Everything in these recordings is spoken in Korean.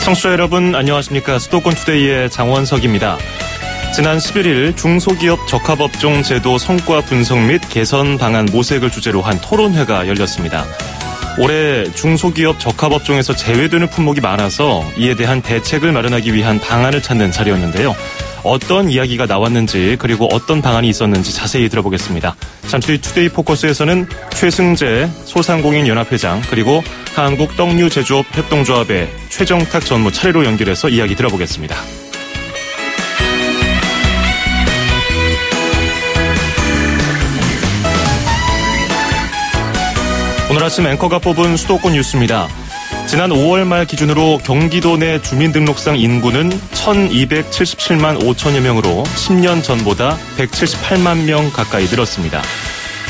청취자 여러분 안녕하십니까. 수도권 투데이의 장원석입니다. 지난 11일 중소기업 적합업종 제도 성과 분석 및 개선 방안 모색을 주제로 한 토론회가 열렸습니다. 올해 중소기업 적합업종에서 제외되는 품목이 많아서 이에 대한 대책을 마련하기 위한 방안을 찾는 자리였는데요. 어떤 이야기가 나왔는지 그리고 어떤 방안이 있었는지 자세히 들어보겠습니다. 잠시 뒤 투데이 포커스에서는 최승재 소상공인연합회장 그리고 한국 떡류 제조업 협동조합의 최정탁 전무 차례로 연결해서 이야기 들어보겠습니다. 오늘 아침 앵커가 뽑은 수도권 뉴스입니다. 지난 5월 말 기준으로 경기도 내 주민등록상 인구는 1277만 5천여 명으로 10년 전보다 178만 명 가까이 늘었습니다.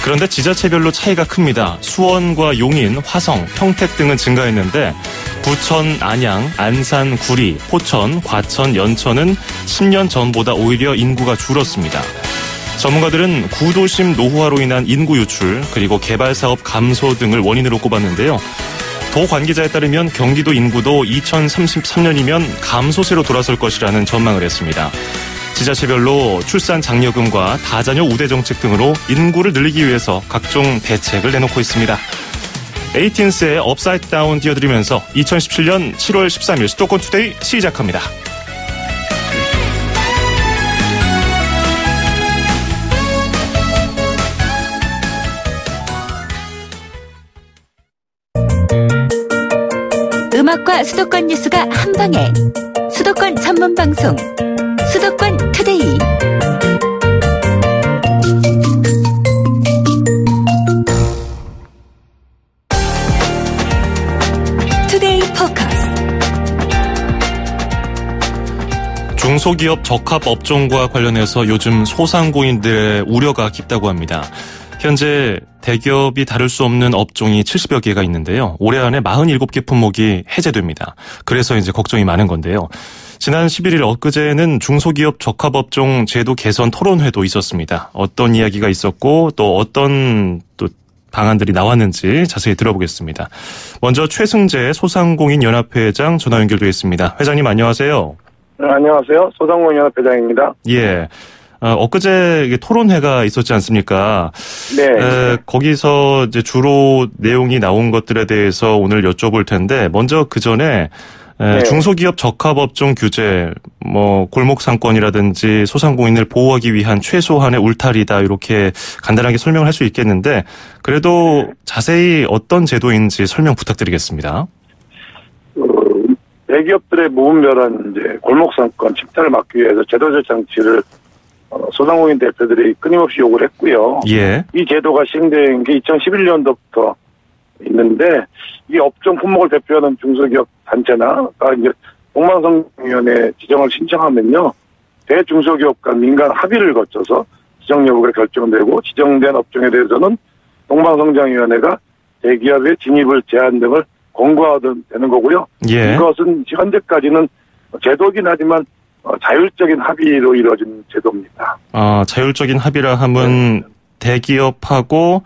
그런데 지자체별로 차이가 큽니다. 수원과 용인, 화성, 평택 등은 증가했는데 부천, 안양, 안산, 구리, 포천, 과천, 연천은 10년 전보다 오히려 인구가 줄었습니다. 전문가들은 구도심 노후화로 인한 인구 유출 그리고 개발사업 감소 등을 원인으로 꼽았는데요. 도 관계자에 따르면 경기도 인구도 2033년이면 감소세로 돌아설 것이라는 전망을 했습니다. 지자체별로 출산 장려금과 다자녀 우대 정책 등으로 인구를 늘리기 위해서 각종 대책을 내놓고 있습니다. 에이틴스의 업사이드 다운 띄워드리면서 2017년 7월 13일 수도권 투데이 시작합니다. 음악과 수도권 뉴스가 한방에 수도권 전문 방송 수도권 투데이. 투데이 포커스. 중소기업 적합업종과 관련해서 요즘 소상공인들의 우려가 깊다고 합니다. 현재 대기업이 다룰 수 없는 업종이 70여 개가 있는데요. 올해 안에 47개 품목이 해제됩니다. 그래서 이제 걱정이 많은 건데요. 지난 11일 엊그제는 중소기업 적합업종 제도 개선 토론회도 있었습니다. 어떤 이야기가 있었고 또 어떤 또 방안들이 나왔는지 자세히 들어보겠습니다. 먼저 최승재 소상공인연합회장 전화 연결되어 있습니다. 회장님 안녕하세요. 안녕하세요. 소상공인연합회장입니다. 예. 엊그제 토론회가 있었지 않습니까? 네. 거기서 이제 주로 내용이 나온 것들에 대해서 오늘 여쭤볼 텐데, 먼저 그 전에 네. 중소기업 적합업종 규제, 골목 상권이라든지 소상공인을 보호하기 위한 최소한의 울타리다 이렇게 간단하게 설명을 할 수 있겠는데, 그래도 자세히 어떤 제도인지 설명 부탁드리겠습니다. 대기업들의 무분별한 이제 골목 상권 침탈을 막기 위해서 제도적 장치를 소상공인 대표들이 끊임없이 요구를 했고요. 예. 이 제도가 시행된 게 2011년도부터 있는데 이 업종 품목을 대표하는 중소기업 단체나 이제 동방성위원회 지정을 신청하면요, 대중소기업 간 민간 합의를 거쳐서 지정 여부가 결정되고 지정된 업종에 대해서는 동방성장위원회가 대기업의 진입을 제한 등을 권고하든 되는 거고요. 예. 이것은 현재까지는 제도긴 하지만 자율적인 합의로 이루어진 제도입니다. 자율적인 합의라 하면 대기업하고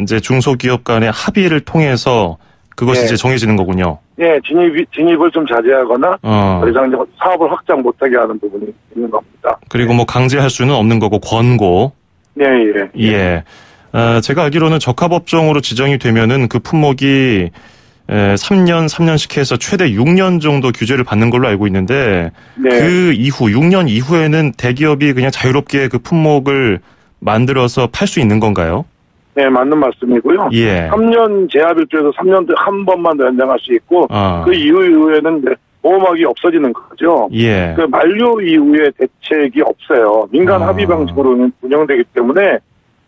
이제 중소기업 간의 합의를 통해서 그것이 네. 이제 정해지는 거군요. 네, 진입을 좀 자제하거나 더 이상 사업을 확장 못하게 하는 부분이 있는 겁니다. 그리고 강제할 수는 없는 거고 권고. 네, 예. 예. 제가 알기로는 적합업종으로 지정이 되면은 그 품목이 3년씩 해서 최대 6년 정도 규제를 받는 걸로 알고 있는데, 네. 그 이후 6년 이후에는 대기업이 그냥 자유롭게 그 품목을 만들어서 팔 수 있는 건가요? 네, 맞는 말씀이고요. 예. 3년 제합일조에서 3년 한 번만 더 연장할 수 있고 그 이후에는 이제 보호막이 없어지는 거죠. 예. 그 만료 이후에 대책이 없어요. 민간 합의 방식으로 운영되기 때문에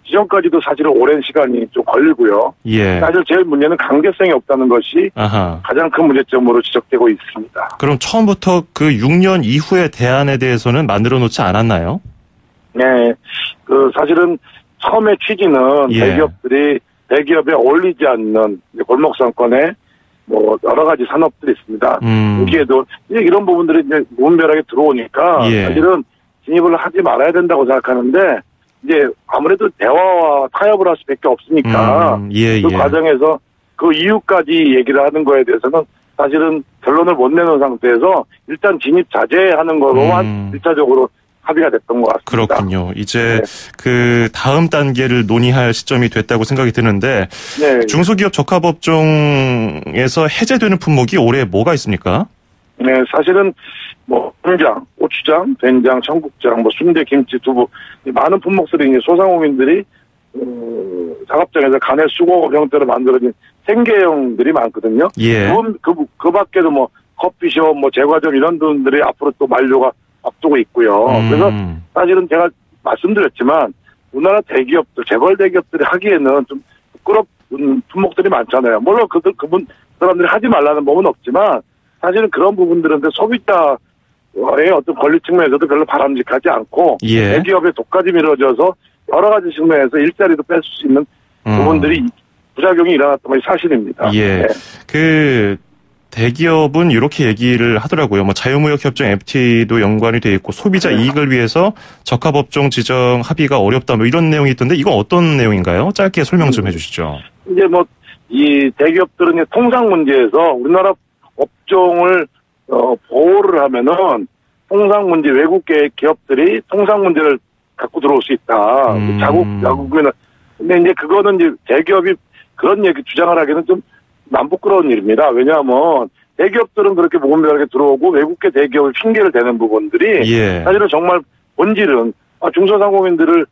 지정까지도 사실은 오랜 시간이 좀 걸리고요. 예. 사실 제일 문제는 강제성이 없다는 것이 아하. 가장 큰 문제점으로 지적되고 있습니다. 그럼 처음부터 그 6년 이후의 대안에 대해서는 만들어 놓지 않았나요? 네. 사실은 처음에 취지는 예. 대기업에 어울리지 않는 골목상권에 여러 가지 산업들이 있습니다. 여기에도 이런 부분들이 이제 무분별하게 들어오니까 예. 사실은 진입을 하지 말아야 된다고 생각하는데 이제 아무래도 대화와 타협을 할 수밖에 없으니까 예, 그 예. 과정에서 그 이유까지 얘기를 하는 거에 대해서는 사실은 결론을 못 내놓은 상태에서 일단 진입 자제하는 거로만 1차적으로 합의가 됐던 것 같습니다. 그렇군요. 이제 그 다음 단계를 논의할 시점이 됐다고 생각이 드는데 네. 중소기업 적합업종에서 해제되는 품목이 올해 뭐가 있습니까? 네, 사실은 뭐 간장, 고추장, 된장, 청국장, 뭐 순대, 김치, 두부 많은 품목들이 이제 소상공인들이 작업장에서 간의 수공업 형태로 만들어진 생계형들이 많거든요. 예. 그 밖에도 뭐 커피숍, 뭐 제과점 이런 분들이 앞으로 또 만료가 앞두고 있고요. 그래서 사실은 제가 말씀드렸지만 우리나라 대기업들, 재벌 대기업들이 하기에는 좀 부끄러운 품목들이 많잖아요. 물론 그 사람들이 하지 말라는 법은 없지만 사실은 그런 부분들은 소비자의 어떤 권리 측면에서도 별로 바람직하지 않고 예. 대기업의 독과점이 이루어져서 여러 가지 측면에서 일자리도 뺄 수 있는 부분들이 부작용이 일어났던 것이 사실입니다. 예. 네. 그 대기업은 이렇게 얘기를 하더라고요. 뭐 자유무역협정 FTA도 연관이 돼 있고 소비자 이익을 위해서 적합업종 지정 합의가 어렵다 뭐 이런 내용이 있던데 이건 어떤 내용인가요? 짧게 설명 좀 해주시죠. 이제 뭐 이 대기업들은 이제 통상 문제에서 우리나라 업종을 보호를 하면은 통상 문제 외국 기업들이 통상 문제를 갖고 들어올 수 있다. 자국에는 근데 이제 그거는 이제 대기업이 그런 얘기 주장을 하기는 좀 남 부끄러운 일입니다. 왜냐하면 대기업들은 그렇게 무분별하게 들어오고 외국계 대기업을 핑계를 대는 부분들이 예. 사실은 정말 본질은 중소상공인들의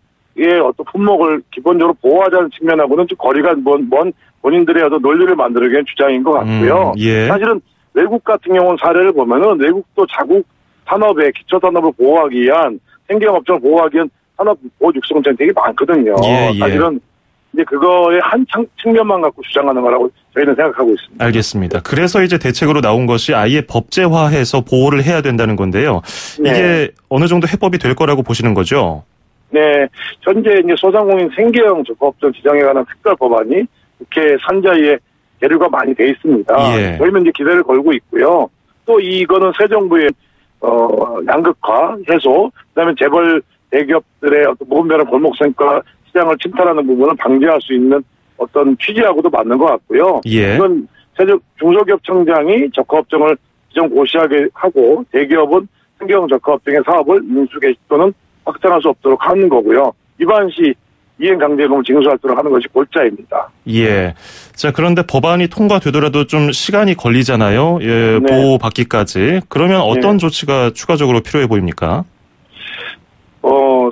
어떤 품목을 기본적으로 보호하자는 측면하고는 좀 거리가 먼 본인들의 어떤 논리를 만들기 위한 주장인 것 같고요. 예. 사실은 외국 같은 경우는 사례를 보면은 외국도 자국 산업의 기초 산업을 보호하기 위한 생계형 업종을 보호하기 위한 산업 보호 육성정책이 되게 많거든요. 예. 사실은 이제 그거의 한 측면만 갖고 주장하는 거라고 저희는 생각하고 있습니다. 알겠습니다. 그래서 이제 대책으로 나온 것이 아예 법제화해서 보호를 해야 된다는 건데요. 네. 이게 어느 정도 해법이 될 거라고 보시는 거죠? 네, 현재 이제 소상공인 생계형 적합업종 지정에 관한 특별 법안이 국회 산자위에 계류가 많이 돼 있습니다. 예. 저희는 이제 기대를 걸고 있고요. 또 이거는 새 정부의 양극화 해소, 그다음에 재벌 대기업들의 어떤 무분별한 골목상가 시장을 침탈하는 부분을 방지할 수 있는 어떤 취지하고도 맞는 것 같고요. 예. 이건 중소기업 청장이 적합업종을 지정 고시하게 하고 대기업은 생계형 적합업종의 사업을 인수 개시 또는 확장할 수 없도록 하는 거고요. 위반 시 이행 강제금을 징수하도록 하는 것이 골자입니다. 예. 자, 그런데 법안이 통과되더라도 좀 시간이 걸리잖아요. 예, 네. 보호받기까지. 그러면 어떤 네. 조치가 추가적으로 필요해 보입니까?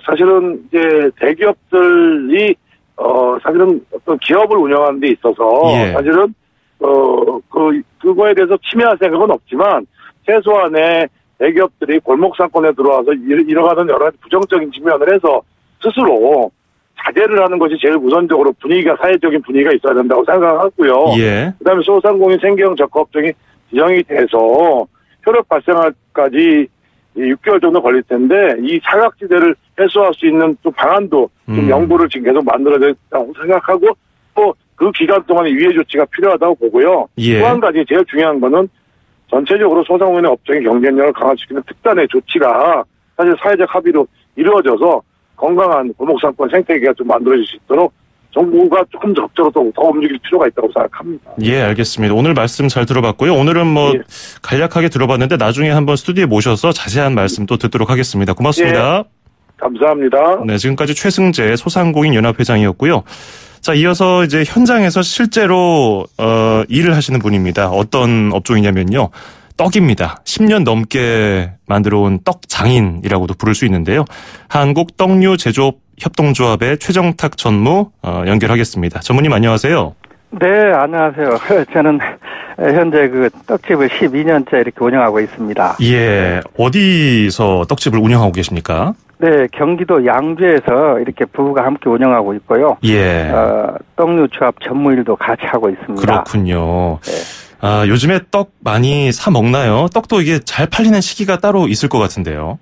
사실은 이제 대기업들이 사실은 어떤 기업을 운영하는 데 있어서 예. 사실은 그거에 대해서 침해할 생각은 없지만 최소한의 대기업들이 골목 상권에 들어와서 이뤄가는 여러 가지 부정적인 측면을 해서 스스로 자제를 하는 것이 제일 우선적으로 사회적인 분위기가 있어야 된다고 생각하고요. 예. 그다음에 소상공인 생계형 적합업종이 지정이 돼서 효력 발생할까지 6개월 정도 걸릴 텐데 이 사각지대를 해소할 수 있는 또 방안도 좀 연구를 지금 계속 만들어졌다고 생각하고 또 그 기간 동안에 유예 조치가 필요하다고 보고요. 예. 또 한 가지 제일 중요한 거는 전체적으로 소상공인의 업종의 경쟁력을 강화시키는 특단의 조치가 사실 사회적 합의로 이루어져서 건강한 골목상권 생태계가 좀 만들어질 수 있도록 정부가 조금 적극적으로 더 움직일 필요가 있다고 생각합니다. 예, 알겠습니다. 오늘 말씀 잘 들어봤고요. 오늘은 뭐 예. 간략하게 들어봤는데 나중에 한번 스튜디오에 모셔서 자세한 말씀 또 듣도록 하겠습니다. 고맙습니다. 예. 감사합니다. 네, 지금까지 최승재 소상공인 연합회장이었고요. 자, 이어서 이제 현장에서 실제로 일을 하시는 분입니다. 어떤 업종이냐면요. 떡입니다. 10년 넘게 만들어온 떡 장인이라고도 부를 수 있는데요. 한국 떡류 제조업 협동조합의 최정탁 전무 연결하겠습니다. 전무님 안녕하세요. 네, 안녕하세요. 저는 현재 그 떡집을 12년째 이렇게 운영하고 있습니다. 예, 어디서 떡집을 운영하고 계십니까? 네, 경기도 양주에서 이렇게 부부가 함께 운영하고 있고요. 예. 떡류 조합 전무일도 같이 하고 있습니다. 그렇군요. 네. 요즘에 떡 많이 사 먹나요? 떡도 이게 잘 팔리는 시기가 따로 있을 것 같은데요.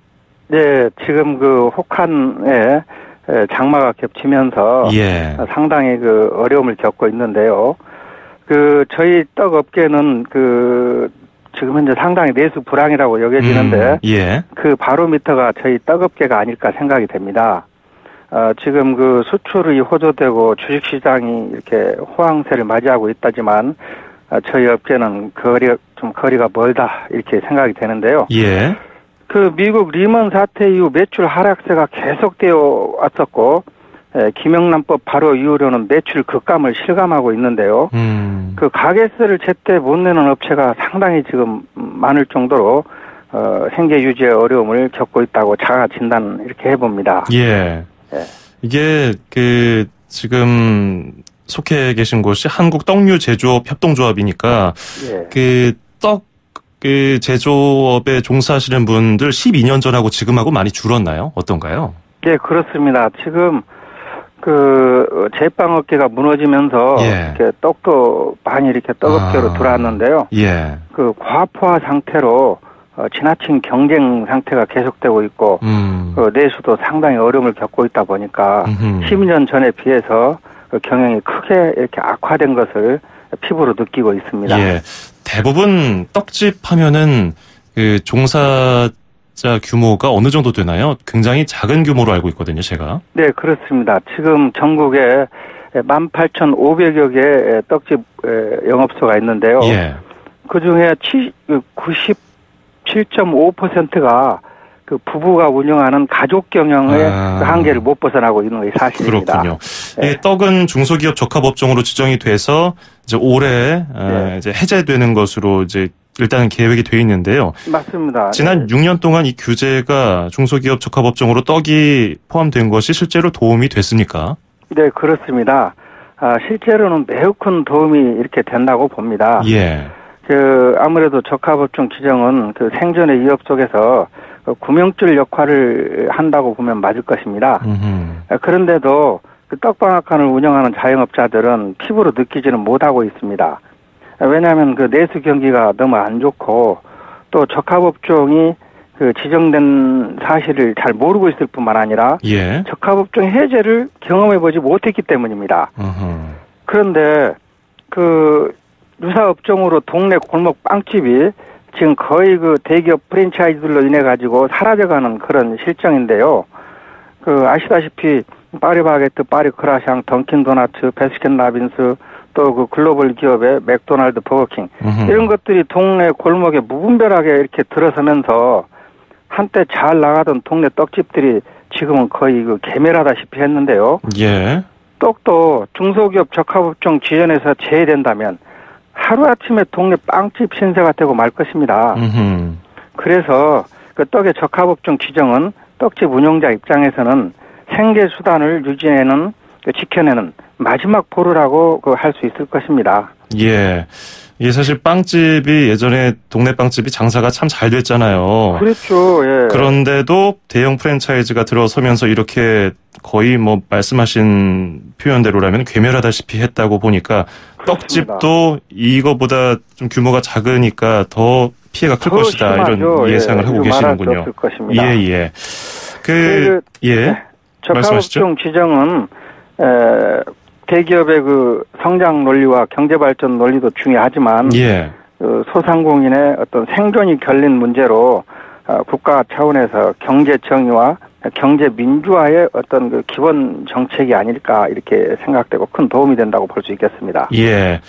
네, 지금 그 혹한에 장마가 겹치면서 예. 상당히 그 어려움을 겪고 있는데요. 그 저희 떡 업계는 그 지금 현재 상당히 내수 불황이라고 여겨지는데 예. 그 바로미터가 저희 떡 업계가 아닐까 생각이 됩니다. 지금 그 수출이 호조되고 주식시장이 이렇게 호황세를 맞이하고 있다지만 저희 업계는 거리가 멀다 이렇게 생각이 되는데요. 예. 그 미국 리먼 사태 이후 매출 하락세가 계속되어 왔었고 김영란법 바로 이후로는 매출 급감을 실감하고 있는데요. 그 가계세를 제때 못 내는 업체가 상당히 지금 많을 정도로 생계 유지의 어려움을 겪고 있다고 자가 진단 이렇게 해봅니다. 예. 예. 이게 지금 속해 계신 곳이 한국 떡류 제조업 협동조합이니까 예. 제조업에 종사하시는 분들 12년 전하고 지금하고 많이 줄었나요? 어떤가요? 네, 그렇습니다. 지금 제빵업계가 무너지면서 예. 이렇게 떡도 많이 이렇게 떡업계로 들어왔는데요. 예. 그 과포화 상태로 지나친 경쟁 상태가 계속되고 있고 내수도 상당히 어려움을 겪고 있다 보니까 12년 전에 비해서 경영이 크게 이렇게 악화된 것을 피부로 느끼고 있습니다. 예. 대부분 떡집 하면은 그 종사자 규모가 어느 정도 되나요? 굉장히 작은 규모로 알고 있거든요, 제가. 네, 그렇습니다. 지금 전국에 18,500여 개의 떡집 영업소가 있는데요. 예. 그중에 97.5%가 그 부부가 운영하는 가족 경영의 그 한계를 못 벗어나고 있는 것이 사실입니다. 그렇군요. 네. 이 떡은 중소기업 적합업종으로 지정이 돼서 이제 올해 이제 해제되는 것으로 이제 일단은 계획이 돼 있는데요. 맞습니다. 지난 6년 동안 이 규제가 중소기업 적합업종으로 떡이 포함된 것이 실제로 도움이 됐습니까? 네, 그렇습니다. 실제로는 매우 큰 도움이 이렇게 된다고 봅니다. 예. 아무래도 적합업종 지정은 그 생존의 위협 속에서 구명줄 역할을 한다고 보면 맞을 것입니다. 그런데도 그 떡방앗간을 운영하는 자영업자들은 피부로 느끼지는 못하고 있습니다. 왜냐하면 그 내수 경기가 너무 안 좋고 또 적합업종이 그 지정된 사실을 잘 모르고 있을 뿐만 아니라 예. 적합업종 해제를 경험해보지 못했기 때문입니다. 그런데 그 유사업종으로 동네 골목 빵집이 지금 거의 그 대기업 프랜차이즈들로 인해 가지고 사라져가는 그런 실정인데요. 아시다시피 파리바게트, 파리크라샹, 던킨도나츠, 베스킨라빈스 또 그 글로벌 기업의 맥도날드, 버거킹 이런 것들이 동네 골목에 무분별하게 이렇게 들어서면서 한때 잘 나가던 동네 떡집들이 지금은 거의 그 개멸하다시피 했는데요. 예. 떡도 중소기업 적합업종 지정에서 제외된다면 하루아침에 동네 빵집 신세가 되고 말 것입니다. 그래서 그 떡의 적합업종 지정은 떡집 운영자 입장에서는 생계수단을 유지하는, 지켜내는 마지막 보루라고 할 수 있을 것입니다. 예. 이게 사실 빵집이 예전에 동네 빵집이 장사가 참 잘 됐잖아요. 그렇죠. 예. 그런데도 대형 프랜차이즈가 들어서면서 이렇게 거의 뭐 말씀하신 표현대로라면 괴멸하다시피 했다고 보니까 그렇습니다. 떡집도 이거보다 좀 규모가 작으니까 더 피해가 클 것이다. 심하죠. 이런 예상을 하고 계시는군요. 말할 수 없을 것입니다. 예, 예. 적합업종 지정은 대기업의 그 성장 논리와 경제 발전 논리도 중요하지만 예. 소상공인의 어떤 생존이 결린 문제로 국가 차원에서 경제 정의와 경제 민주화의 어떤 그 기본 정책이 아닐까 이렇게 생각되고 큰 도움이 된다고 볼 수 있겠습니다. 예.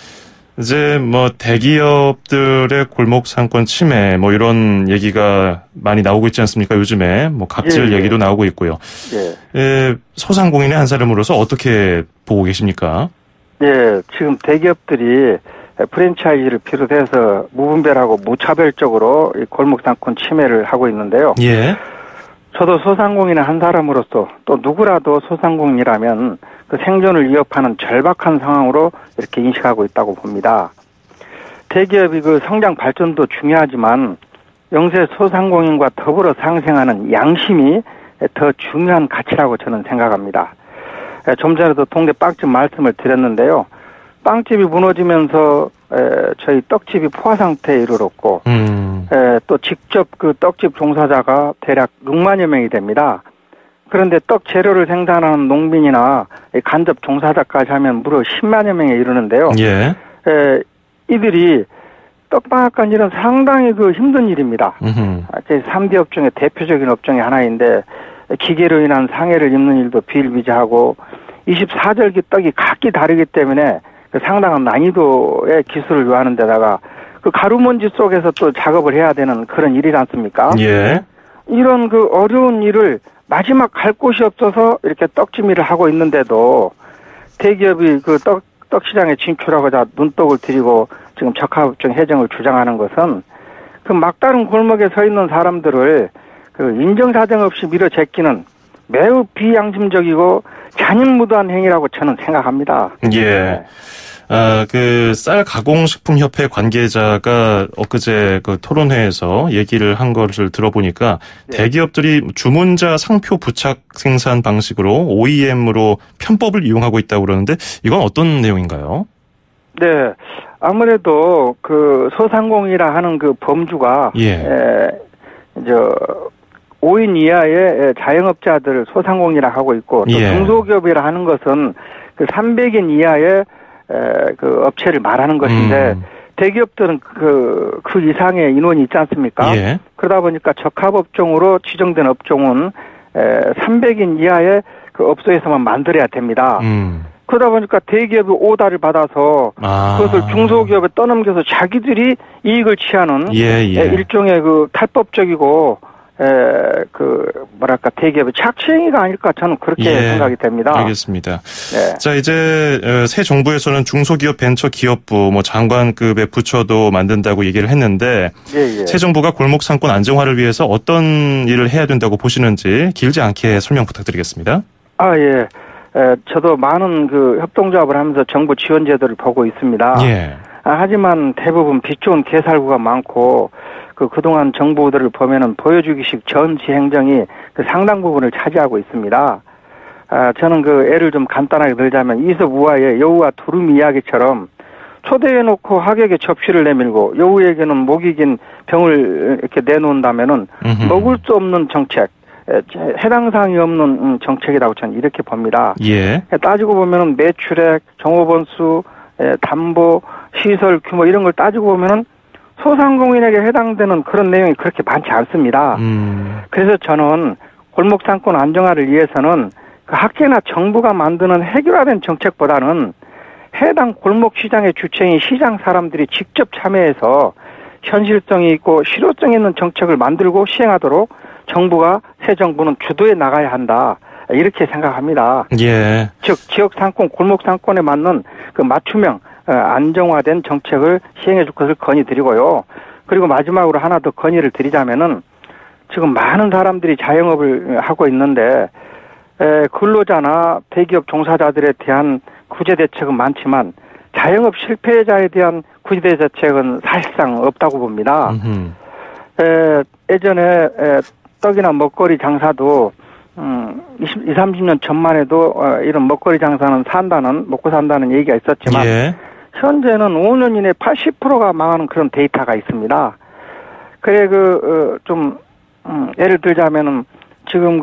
이제 뭐 대기업들의 골목 상권 침해 뭐 이런 얘기가 많이 나오고 있지 않습니까? 요즘에 뭐 갑질 얘기도 나오고 있고요. 예. 소상공인의 한 사람으로서 어떻게 보고 계십니까? 예, 지금 대기업들이 프랜차이즈를 비롯해서 무분별하고 무차별적으로 이 골목 상권 침해를 하고 있는데요. 예. 저도 소상공인의 한 사람으로서 또 누구라도 소상공인이라면 그 생존을 위협하는 절박한 상황으로 이렇게 인식하고 있다고 봅니다. 대기업이 그 성장 발전도 중요하지만 영세 소상공인과 더불어 상생하는 양심이 더 중요한 가치라고 저는 생각합니다. 좀 전에도 동네 빵집 말씀을 드렸는데요. 빵집이 무너지면서 저희 떡집이 포화 상태에 이르렀고 또 직접 그 떡집 종사자가 대략 6만여 명이 됩니다. 그런데 떡 재료를 생산하는 농민이나 간접 종사자까지 하면 무려 10만여 명에 이르는데요. 예. 이들이 떡방앗간 일은 상당히 그 힘든 일입니다. 제 3대 업종의 대표적인 업종이 하나인데 기계로 인한 상해를 입는 일도 비일비재하고 24절기 떡이 각기 다르기 때문에 그 상당한 난이도의 기술을 요하는 데다가 그 가루먼지 속에서 또 작업을 해야 되는 그런 일이지 않습니까? 예. 이런 그 어려운 일을 마지막 갈 곳이 없어서 이렇게 떡지미를 하고 있는데도 대기업이 그 떡 시장에 진출하고자 눈독을 들이고 지금 적합업종 해정을 주장하는 것은 그 막다른 골목에 서 있는 사람들을 그 인정사정 없이 밀어제끼는 매우 비양심적이고 잔인무도한 행위라고 저는 생각합니다. 예. 그 쌀 가공식품협회 관계자가 엊그제 그 토론회에서 얘기를 한 것을 들어보니까 네. 대기업들이 주문자 상표 부착 생산 방식으로 OEM으로 편법을 이용하고 있다고 그러는데 이건 어떤 내용인가요? 네. 아무래도 그 소상공인이라 하는 그 범주가 5인 이하의 자영업자들 소상공인이라 하고 있고 또 중소기업이라 하는 것은 그 300인 이하의 그 업체를 말하는 것인데 대기업들은 그 이상의 인원이 있지 않습니까? 예. 그러다 보니까 적합업종으로 지정된 업종은 300인 이하의 그 업소에서만 만들어야 됩니다. 그러다 보니까 대기업이 오다를 받아서 그것을 중소기업에 떠넘겨서 자기들이 이익을 취하는 일종의 그 탈법적이고 대기업의 착취행위가 아닐까 저는 그렇게 생각이 됩니다. 알겠습니다. 네. 자, 이제 새 정부에서는 중소기업 벤처기업부 장관급의 부처도 만든다고 얘기를 했는데 새 정부가 골목 상권 안정화를 위해서 어떤 일을 해야 된다고 보시는지 길지 않게 설명 부탁드리겠습니다. 예. 저도 많은 그 협동조합을 하면서 정부 지원 제도를 보고 있습니다. 예. 하지만 대부분 빛 좋은 개살구가 많고 그동안 정부들을 보면은 보여주기식 전시 행정이 그 상당 부분을 차지하고 있습니다. 저는 그 예를 좀 간단하게 들자면 이솝우화의 여우와 두루미 이야기처럼 초대해놓고 하객에 접시를 내밀고 여우에게는 목이 긴 병을 이렇게 내놓는다면은 먹을 수 없는 정책, 해당 사항이 없는 정책이라고 저는 이렇게 봅니다. 예. 따지고 보면은 매출액, 종업원 수, 담보, 시설 규모 이런 걸 따지고 보면은 소상공인에게 해당되는 그런 내용이 그렇게 많지 않습니다. 그래서 저는 골목 상권 안정화를 위해서는 그 학계나 정부가 만드는 해결화된 정책보다는 해당 골목 시장의 주체인 시장 사람들이 직접 참여해서 현실성이 있고 실효성 있는 정책을 만들고 시행하도록 정부가 새 정부는 주도해 나가야 한다. 이렇게 생각합니다. 예. 즉 지역 상권, 골목 상권에 맞는 그 맞춤형 안정화된 정책을 시행해 줄 것을 건의드리고요. 그리고 마지막으로 하나 더 건의를 드리자면은 지금 많은 사람들이 자영업을 하고 있는데 근로자나 대기업 종사자들에 대한 구제 대책은 많지만 자영업 실패자에 대한 구제 대책은 사실상 없다고 봅니다. 예전에 떡이나 먹거리 장사도 20, 30년 전만 해도 이런 먹거리 장사는 먹고 산다는 얘기가 있었지만 현재는 5년 이내 80%가 망하는 그런 데이터가 있습니다. 그래 예를 들자면은 지금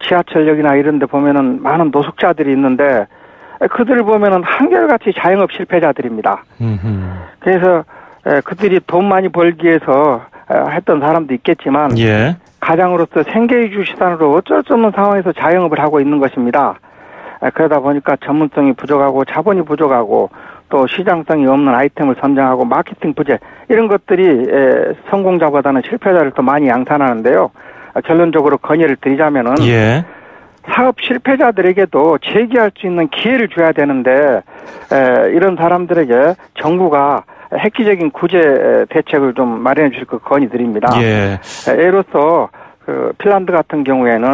지하철역이나 이런 데 보면은 많은 노숙자들이 있는데 그들을 보면은 한결같이 자영업 실패자들입니다. 그래서 그들이 돈 많이 벌기 위해서 했던 사람도 있겠지만 가장으로서 생계위주 수단으로 어쩔 수 없는 상황에서 자영업을 하고 있는 것입니다. 그러다 보니까 전문성이 부족하고 자본이 부족하고 또 시장성이 없는 아이템을 선정하고 마케팅 부재 이런 것들이 성공자보다는 실패자를 더 많이 양산하는데요. 결론적으로 건의를 드리자면은 사업 실패자들에게도 재기할 수 있는 기회를 줘야 되는데 이런 사람들에게 정부가 획기적인 구제 대책을 좀 마련해 주실 것 건의드립니다. 예로서 핀란드 같은 경우에는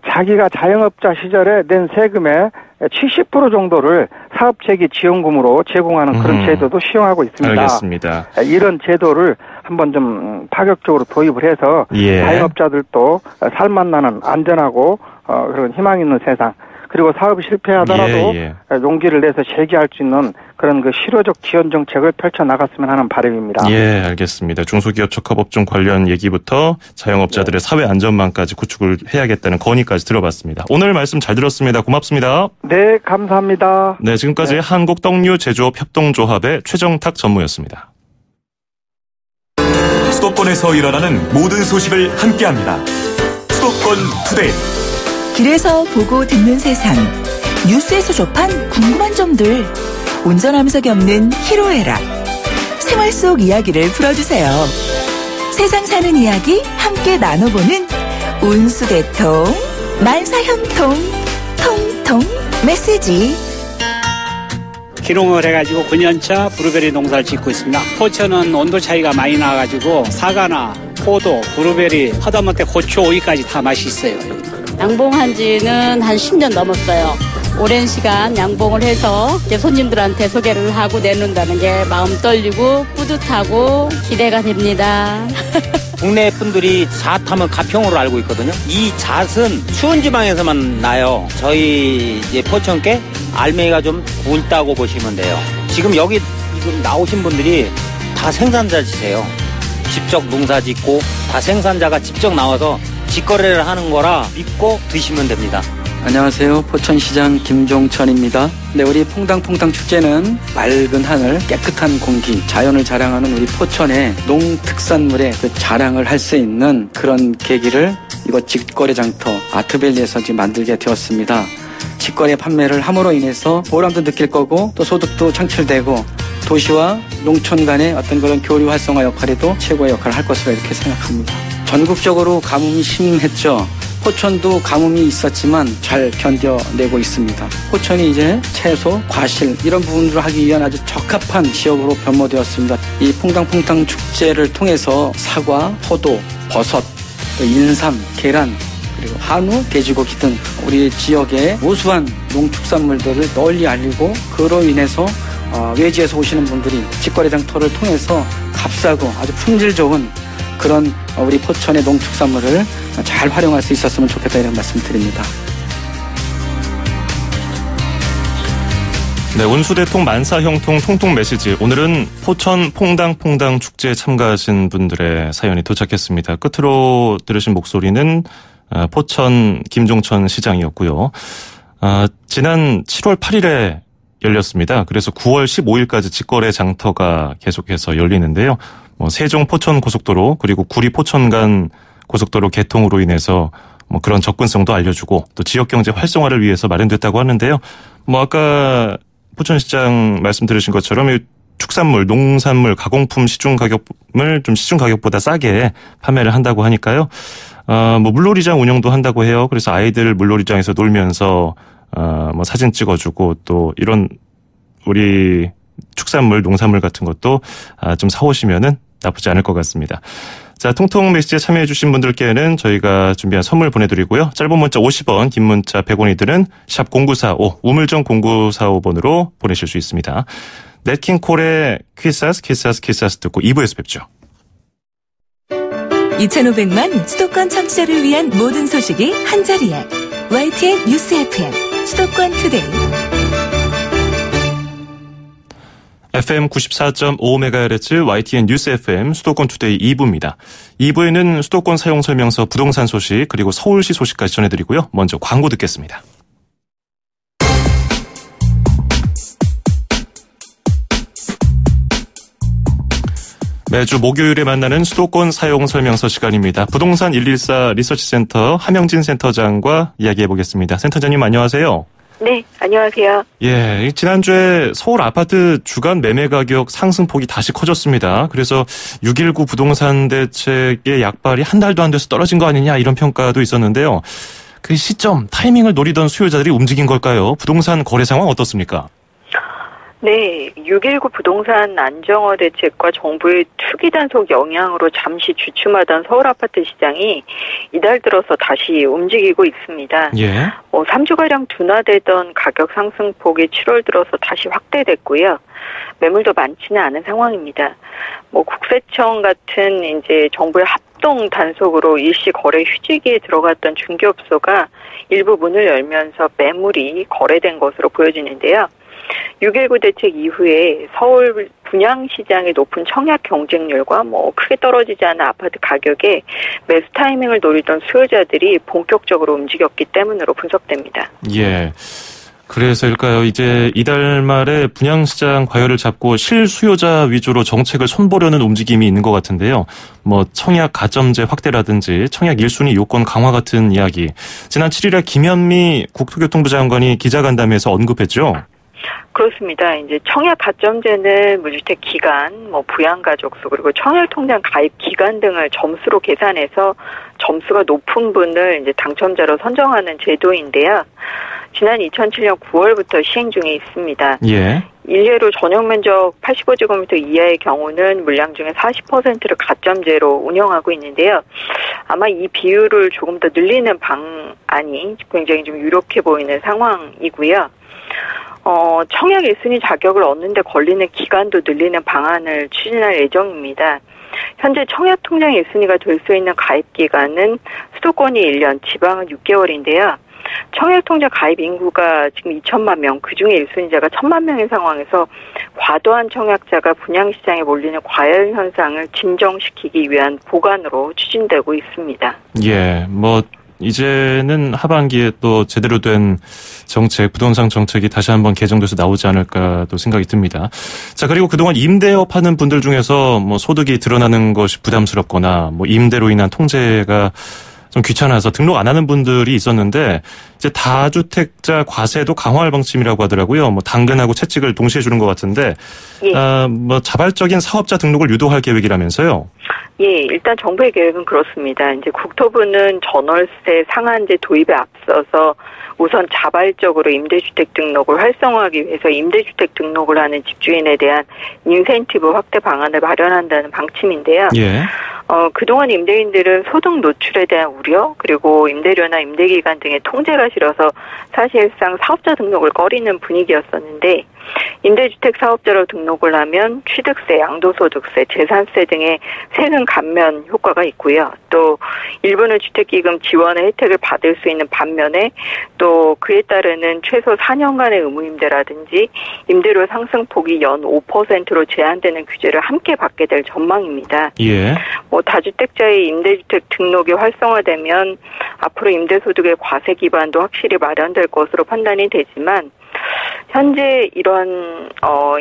자기가 자영업자 시절에 낸 세금의 70% 정도를 사업체계 지원금으로 제공하는 그런 제도도 시행하고 있습니다. 알겠습니다. 이런 제도를 한번 좀 파격적으로 도입을 해서 자영업자들도 살맛나는 안전하고 그런 희망 있는 세상 그리고 사업이 실패하더라도 용기를 내서 재기할 수 있는 그런 실효적 지원 정책을 펼쳐나갔으면 하는 바람입니다. 알겠습니다. 중소기업 적합업종 관련 얘기부터 자영업자들의 사회 안전망까지 구축을 해야겠다는 건의까지 들어봤습니다. 오늘 말씀 잘 들었습니다. 고맙습니다. 네, 감사합니다. 네, 지금까지 한국떡류제조업협동조합의 최정탁 전무였습니다. 수도권에서 일어나는 모든 소식을 함께합니다. 수도권 투데이. 길에서 보고 듣는 세상. 뉴스에서 접한 궁금한 점들. 운전하면서 겪는 희로애락. 생활 속 이야기를 풀어주세요. 세상 사는 이야기 함께 나눠보는 운수대통 만사형통 통통 메시지. 기농을 해가지고 9년차 브루베리 농사를 짓고 있습니다. 포천은 온도 차이가 많이 나가지고 사과나 포도, 브루베리, 하다못해 고추, 오이까지 다 맛이 있어요. 양봉한 지는 한 10년 넘었어요. 오랜 시간 양봉을 해서 이제 손님들한테 소개를 하고 내놓는다는 게 마음 떨리고 뿌듯하고 기대가 됩니다. 국내 분들이 잣하면 가평으로 알고 있거든요. 이 잣은 추운 지방에서만 나요. 저희 이제 포천께 알맹이가 좀 굵다고 보시면 돼요. 지금 여기 나오신 분들이 다 생산자시세요. 직접 농사 짓고 다 생산자가 직접 나와서 직거래를 하는 거라 믿고 드시면 됩니다. 안녕하세요. 포천시장 김종천입니다. 네, 우리 퐁당퐁당 축제는 맑은 하늘, 깨끗한 공기, 자연을 자랑하는 우리 포천의 농특산물의 그 자랑을 할 수 있는 그런 계기를 이곳 직거래 장터 아트밸리에서 지금 만들게 되었습니다. 직거래 판매를 함으로 인해서 보람도 느낄 거고 또 소득도 창출되고 도시와 농촌 간의 어떤 그런 교류 활성화 역할에도 최고의 역할을 할 것으로 이렇게 생각합니다. 전국적으로 가뭄이 심했죠. 포천도 가뭄이 있었지만 잘 견뎌내고 있습니다. 포천이 이제 채소, 과실 이런 부분들을 하기 위한 아주 적합한 지역으로 변모되었습니다. 이 퐁당퐁당 축제를 통해서 사과, 포도, 버섯, 인삼, 계란 그리고 한우, 돼지고기 등 우리 지역의 우수한 농축산물들을 널리 알리고 그로 인해서 외지에서 오시는 분들이 직거래 장터를 통해서 값싸고 아주 품질 좋은 그런 우리 포천의 농축산물을 잘 활용할 수 있었으면 좋겠다 이런 말씀드립니다. 네, 운수대통 만사형통 통통 메시지. 오늘은 포천 퐁당퐁당 축제에 참가하신 분들의 사연이 도착했습니다. 끝으로 들으신 목소리는 포천 김종천 시장이었고요. 지난 7월 8일에 열렸습니다. 그래서 9월 15일까지 직거래 장터가 계속해서 열리는데요. 세종 포천 고속도로 그리고 구리 포천 간 고속도로 개통으로 인해서 그런 접근성도 알려주고 또 지역 경제 활성화를 위해서 마련됐다고 하는데요. 아까 포천시장 말씀 들으신 것처럼 이 축산물, 농산물, 가공품 시중 가격을 좀 시중 가격보다 싸게 판매를 한다고 하니까요. 물놀이장 운영도 한다고 해요. 그래서 아이들 물놀이장에서 놀면서 사진 찍어주고 또 이런 우리 축산물, 농산물 같은 것도 좀 사오시면은 나쁘지 않을 것 같습니다. 자, 통통 메시지에 참여해주신 분들께는 저희가 준비한 선물 보내드리고요. 짧은 문자 50원, 긴 문자 100원이 드는 샵 0945, 우물정 0945번으로 보내실 수 있습니다. 넷킹콜의 키사스 듣고 2부에서 뵙죠. 2,500만 수도권 청취자를 위한 모든 소식이 한자리에 YTN 뉴스 FM 수도권 투데이. FM 94.5MHz YTN 뉴스 FM 수도권 투데이 2부입니다. 2부에는 수도권 사용 설명서 부동산 소식 그리고 서울시 소식까지 전해드리고요. 먼저 광고 듣겠습니다. 매주 목요일에 만나는 수도권 사용 설명서 시간입니다. 부동산 114 리서치센터 함영진 센터장과 이야기해보겠습니다. 센터장님 안녕하세요. 네, 안녕하세요. 예, 지난주에 서울 아파트 주간 매매 가격 상승폭이 다시 커졌습니다. 그래서 6.19 부동산 대책의 약발이 한 달도 안 돼서 떨어진 거 아니냐 이런 평가도 있었는데요. 그 시점, 타이밍을 노리던 수요자들이 움직인 걸까요? 부동산 거래 상황 어떻습니까? 네, 6.19 부동산 안정화 대책과 정부의 투기 단속 영향으로 잠시 주춤하던 서울 아파트 시장이 이달 들어서 다시 움직이고 있습니다. 예. 3주가량 둔화되던 가격 상승폭이 7월 들어서 다시 확대됐고요. 매물도 많지는 않은 상황입니다. 국세청 같은 이제 정부의 합동 단속으로 일시 거래 휴지기에 들어갔던 중개업소가 일부 문을 열면서 매물이 거래된 것으로 보여지는데요. 6.19 대책 이후에 서울 분양시장의 높은 청약 경쟁률과 크게 떨어지지 않은 아파트 가격에 매수 타이밍을 노리던 수요자들이 본격적으로 움직였기 때문으로 분석됩니다. 예. 그래서일까요? 이제 이달 말에 분양시장 과열을 잡고 실수요자 위주로 정책을 손보려는 움직임이 있는 것 같은데요. 뭐 청약 가점제 확대라든지 청약 1순위 요건 강화 같은 이야기. 지난 7일에 김현미 국토교통부 장관이 기자간담회에서 언급했죠. 그렇습니다. 이제 청약 가점제는 무주택 기간, 부양가족 수, 그리고 청약통장 가입 기간 등을 점수로 계산해서 점수가 높은 분을 이제 당첨자로 선정하는 제도인데요. 지난 2007년 9월부터 시행 중에 있습니다. 예. 일례로 전용 면적 85제곱미터 이하의 경우는 물량 중에 40%를 가점제로 운영하고 있는데요. 아마 이 비율을 조금 더 늘리는 방안이 굉장히 좀 유력해 보이는 상황이고요. 청약 1순위 자격을 얻는데 걸리는 기간도 늘리는 방안을 추진할 예정입니다. 현재 청약통장 1순위가 될 수 있는 가입 기간은 수도권이 1년, 지방은 6개월인데요. 청약통장 가입 인구가 지금 2천만 명, 그중에 1순위자가 1천만 명인 상황에서 과도한 청약자가 분양시장에 몰리는 과열 현상을 진정시키기 위한 보관으로 추진되고 있습니다. 예, 이제는 하반기에 또 제대로 된 정책, 부동산 정책이 다시 한번 개정돼서 나오지 않을까도 생각이 듭니다. 자, 그리고 그동안 임대업 하는 분들 중에서 소득이 드러나는 것이 부담스럽거나 임대로 인한 통제가 좀 귀찮아서 등록 안 하는 분들이 있었는데 이제 다주택자 과세도 강화할 방침이라고 하더라고요. 당근하고 채찍을 동시에 주는 것 같은데 예. 자발적인 사업자 등록을 유도할 계획이라면서요. 예, 일단 정부의 계획은 그렇습니다. 이제 국토부는 전월세 상한제 도입에 앞서서 우선 자발적으로 임대주택 등록을 활성화하기 위해서 임대주택 등록을 하는 집주인에 대한 인센티브 확대 방안을 마련한다는 방침인데요. 예. 그동안 임대인들은 소득 노출에 대한 우려, 그리고 임대료나 임대기간 등의 통제가 싫어서 사실상 사업자 등록을 꺼리는 분위기였었는데, 임대주택 사업자로 등록을 하면 취득세, 양도소득세, 재산세 등의 세금 감면 효과가 있고요. 또 일부는 주택기금 지원의 혜택을 받을 수 있는 반면에 또 그에 따르는 최소 4년간의 의무임대라든지 임대료 상승폭이 연 5%로 제한되는 규제를 함께 받게 될 전망입니다. 예. 다주택자의 임대주택 등록이 활성화되면 앞으로 임대소득의 과세 기반도 확실히 마련될 것으로 판단이 되지만 현재 이런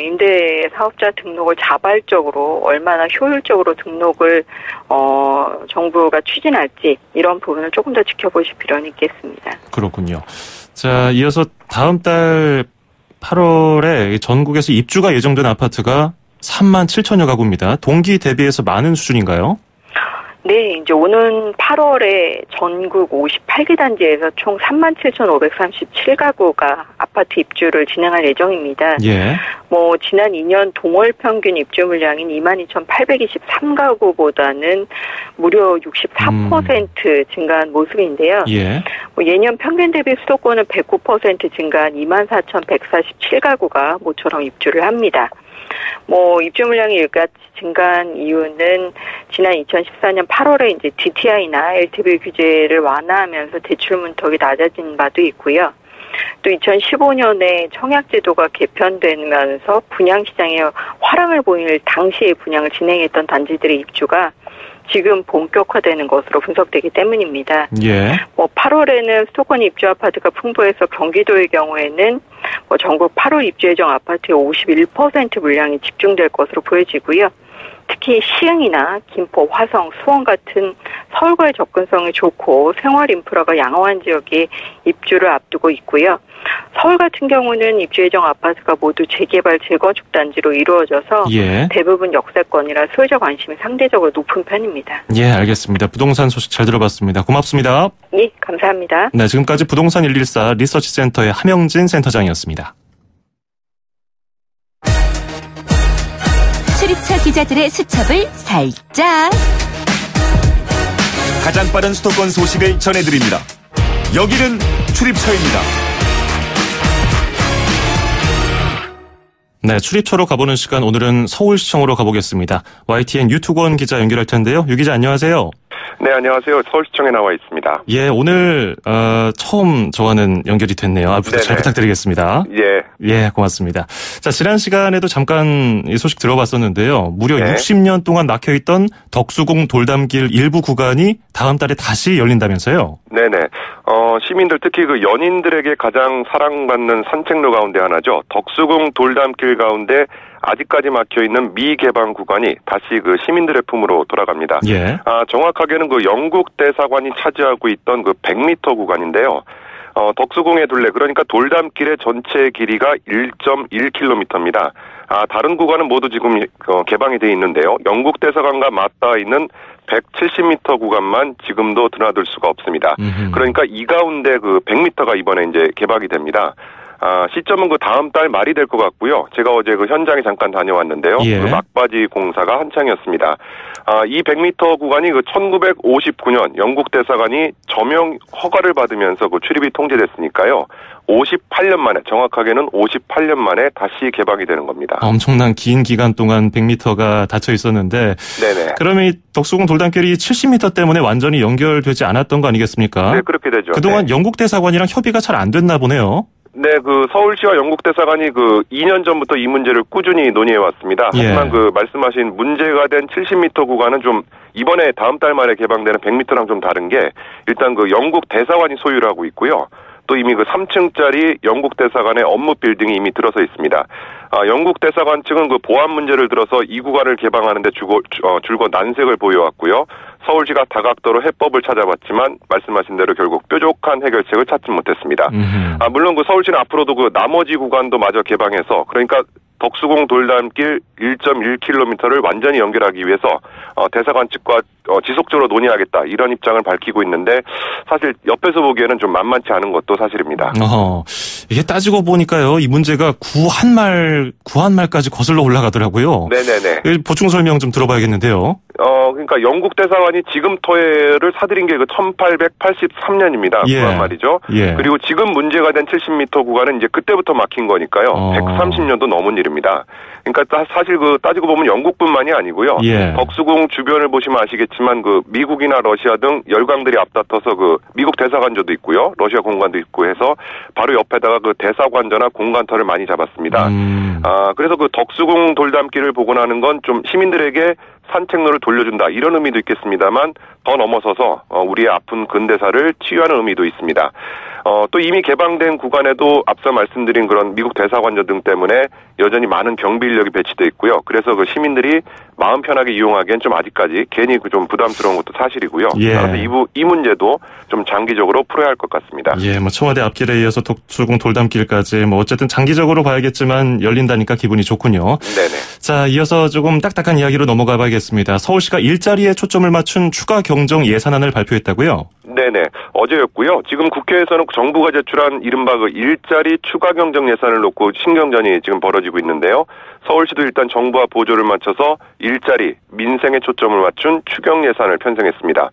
임대 사업자 등록을 자발적으로 얼마나 효율적으로 등록을 정부가 추진할지 이런 부분을 조금 더 지켜보실 필요는 있겠습니다. 그렇군요. 자, 이어서 다음 달 8월에 전국에서 입주가 예정된 아파트가 3만 7천여 가구입니다. 동기 대비해서 많은 수준인가요? 네, 이제 오는 8월에 전국 58개 단지에서 총 37,537가구가 아파트 입주를 진행할 예정입니다. 예. 지난 2년 동월 평균 입주 물량인 22,823가구보다는 무려 64% 증가한 모습인데요. 예. 예년 평균 대비 수도권은 109% 증가한 24,147가구가 모처럼 입주를 합니다. 입주 물량이 일같이 증가한 이유는 지난 2014년 8월에 이제 DTI나 LTV 규제를 완화하면서 대출 문턱이 낮아진 바도 있고요. 또 2015년에 청약제도가 개편되면서 분양시장에 화랑을 보일 당시에 분양을 진행했던 단지들의 입주가 지금 본격화되는 것으로 분석되기 때문입니다. 예. 8월에는 수도권 입주 아파트가 풍부해서 경기도의 경우에는 전국 8월 입주 예정 아파트의 51% 물량이 집중될 것으로 보여지고요. 특히 시흥이나 김포, 화성, 수원 같은 서울과의 접근성이 좋고 생활 인프라가 양호한 지역에 입주를 앞두고 있고요. 서울 같은 경우는 입주 예정 아파트가 모두 재개발, 재건축 단지로 이루어져서 예. 대부분 역세권이라 소유자 관심이 상대적으로 높은 편입니다. 예, 알겠습니다. 부동산 소식 잘 들어봤습니다. 고맙습니다. 예, 감사합니다. 네, 지금까지 부동산 114 리서치센터의 함영진 센터장이었습니다. 출입처 기자들의 수첩을 살짝. 가장 빠른 수도권 소식을 전해드립니다. 여기는 출입처입니다. 네, 출입처로 가보는 시간, 오늘은 서울시청으로 가보겠습니다. YTN 유튜권 기자 연결할 텐데요. 유 기자 안녕하세요. 네, 안녕하세요. 서울시청에 나와 있습니다. 예, 오늘 처음 저와는 연결이 됐네요. 앞으로 잘 부탁드리겠습니다. 예, 고맙습니다. 자, 지난 시간에도 잠깐 이 소식 들어봤었는데요. 무려 60년 동안 막혀있던 덕수궁 돌담길 일부 구간이 다음 달에 다시 열린다면서요? 네네. 시민들 특히 그 연인들에게 가장 사랑받는 산책로 가운데 하나죠. 덕수궁 돌담길 가운데 아직까지 막혀있는 미개방 구간이 다시 그 시민들의 품으로 돌아갑니다. 예. 정확하게는 그 영국 대사관이 차지하고 있던 그 100m 구간인데요. 덕수궁의 둘레, 그러니까 돌담길의 전체 길이가 1.1km입니다. 다른 구간은 모두 지금 개방이 돼 있는데요. 영국 대사관과 맞닿아 있는 170m 구간만 지금도 드나들 수가 없습니다. 그러니까 이 가운데 그 100m가 이번에 이제 개방이 됩니다. 시점은 그 다음 달 말이 될 것 같고요. 제가 어제 그 현장에 잠깐 다녀왔는데요. 예. 그 막바지 공사가 한창이었습니다. 이 100m 구간이 그 1959년 영국 대사관이 점용 허가를 받으면서 그 출입이 통제됐으니까요. 58년 만에, 정확하게는 58년 만에 다시 개방이 되는 겁니다. 엄청난 긴 기간 동안 100m가 닫혀 있었는데, 네네. 그러면 이 덕수궁 돌담길이 70m 때문에 완전히 연결되지 않았던 거 아니겠습니까? 네, 그렇게 되죠. 그동안 영국 대사관이랑 협의가 잘 안 됐나 보네요. 네, 그 서울시와 영국 대사관이 그 2년 전부터 이 문제를 꾸준히 논의해 왔습니다. 하지만 그 말씀하신 문제가 된 70m 구간은 좀 이번에 다음 달 말에 개방되는 100m랑 좀 다른 게 일단 그 영국 대사관이 소유를 하고 있고요. 또 이미 그 3층짜리 영국 대사관의 업무 빌딩이 이미 들어서 있습니다. 영국 대사관 측은 그 보안 문제를 들어서 이 구간을 개방하는데 줄곧 난색을 보여왔고요. 서울시가 다각도로 해법을 찾아봤지만 말씀하신 대로 결국 뾰족한 해결책을 찾지 못했습니다. 물론 그 서울시는 앞으로도 그 나머지 구간도 마저 개방해서, 그러니까 덕수궁 돌담길 1.1km를 완전히 연결하기 위해서 대사관 측과 지속적으로 논의하겠다, 이런 입장을 밝히고 있는데 사실 옆에서 보기에는 좀 만만치 않은 것도 사실입니다. 이게 따지고 보니까요, 이 문제가 구한말까지 거슬러 올라가더라고요. 네네네. 보충 설명 좀 들어봐야겠는데요. 그러니까 영국 대사관이 지금 토해를 사들인 게 그 1883년입니다. 구한말이죠. 그리고 지금 문제가 된 70m 구간은 이제 그때부터 막힌 거니까요. 130년도 넘은 일입니다. 그러니까 사실 그 따지고 보면 영국뿐만이 아니고요. 덕수궁 주변을 보시면 아시겠지만 그 미국이나 러시아 등 열강들이 앞다퉈서 그 미국 대사관저도 있고요, 러시아 공관도 있고 해서 바로 옆에다가 그 대사관저나 공관터를 많이 잡았습니다. 그래서 그 덕수궁 돌담길을 복원하는 건 좀 시민들에게 산책로를 돌려준다, 이런 의미도 있겠습니다만 더 넘어서서 우리의 아픈 근대사를 치유하는 의미도 있습니다. 또 이미 개방된 구간에도 앞서 말씀드린 그런 미국 대사관저 등 때문에 여전히 많은 경비 인력이 배치되어 있고요. 그래서 그 시민들이 마음 편하게 이용하기엔 좀 아직까지 괜히 좀 부담스러운 것도 사실이고요. 따라서 이 문제도 좀 장기적으로 풀어야 할 것 같습니다. 뭐 청와대 앞길에 이어서 덕수궁 돌담길까지 뭐 어쨌든 장기적으로 봐야겠지만 열린다니까 기분이 좋군요. 네네. 자, 이어서 조금 딱딱한 이야기로 넘어가 봐야겠습니다. 서울시가 일자리에 초점을 맞춘 추가 경정 예산안을 발표했다고요? 네네. 어제였고요. 지금 국회에서는 정부가 제출한 이른바 그 일자리 추가 경정 예산을 놓고 신경전이 지금 벌어지고 있는데요. 서울시도 일단 정부와 보조를 맞춰서 일자리, 민생에 초점을 맞춘 추경 예산을 편성했습니다.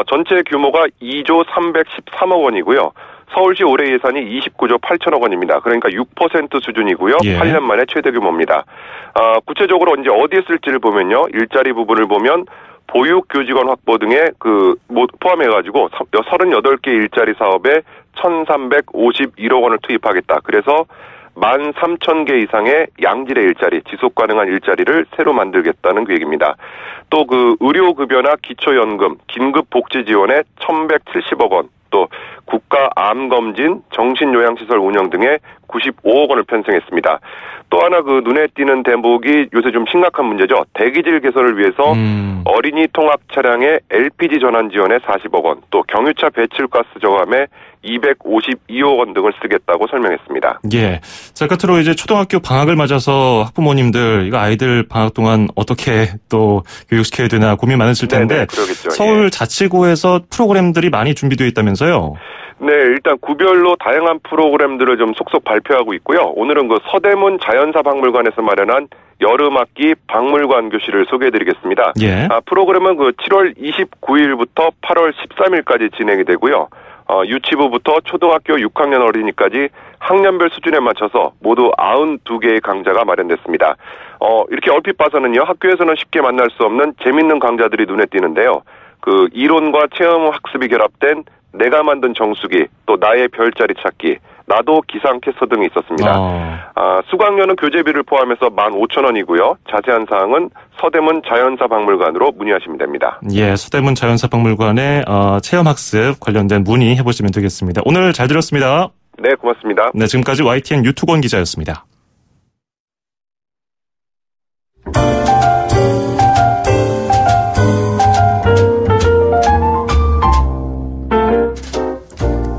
전체 규모가 2조 313억 원이고요. 서울시 올해 예산이 29조 8천억 원입니다. 그러니까 6% 수준이고요. 8년 만에 최대 규모입니다. 구체적으로 이제 어디에 쓸지를 보면요. 일자리 부분을 보면 보육교직원 확보 등에 포함해가지고 38개 일자리 사업에 1,351억 원을 투입하겠다. 그래서 13,000개 이상의 양질의 일자리, 지속 가능한 일자리를 새로 만들겠다는 계획입니다. 또 그 의료급여나 기초연금, 긴급복지 지원에 1,170억 원, 또 국가암검진, 정신요양시설 운영 등에 95억 원을 편성했습니다. 또 하나 그 눈에 띄는 대목이 요새 좀 심각한 문제죠. 대기질 개선을 위해서 어린이 통학 차량의 LPG 전환 지원에 40억 원, 또 경유차 배출가스 저감에 252억 원 등을 쓰겠다고 설명했습니다. 자, 끝으로 이제 초등학교 방학을 맞아서 학부모님들 이거 아이들 방학 동안 어떻게 또 교육시켜야 되나 고민 많으실 텐데 그러겠죠. 서울 자치구에서 프로그램들이 많이 준비되어 있다면서요? 네, 일단 구별로 다양한 프로그램들을 좀 속속 발표하고 있고요. 오늘은 그 서대문 자연사 박물관에서 마련한 여름학기 박물관 교실을 소개해드리겠습니다. 프로그램은 그 7월 29일부터 8월 13일까지 진행이 되고요. 유치부부터 초등학교 6학년 어린이까지 학년별 수준에 맞춰서 모두 92개의 강좌가 마련됐습니다. 이렇게 얼핏 봐서는요, 학교에서는 쉽게 만날 수 없는 재밌는 강좌들이 눈에 띄는데요. 그 이론과 체험 학습이 결합된 내가 만든 정수기, 또 나의 별자리 찾기, 나도 기상캐스터 등이 있었습니다. 수강료는 교재비를 포함해서 15,000원이고요. 자세한 사항은 서대문 자연사박물관으로 문의하시면 됩니다. 예, 서대문 자연사박물관에 체험학습 관련된 문의해보시면 되겠습니다. 오늘 잘 들었습니다. 네, 고맙습니다. 네, 지금까지 YTN 유투권 기자였습니다.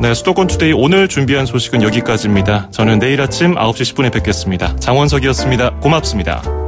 네, 수도권 투데이 오늘 준비한 소식은 여기까지입니다. 저는 내일 아침 9시 10분에 뵙겠습니다. 장원석이었습니다. 고맙습니다.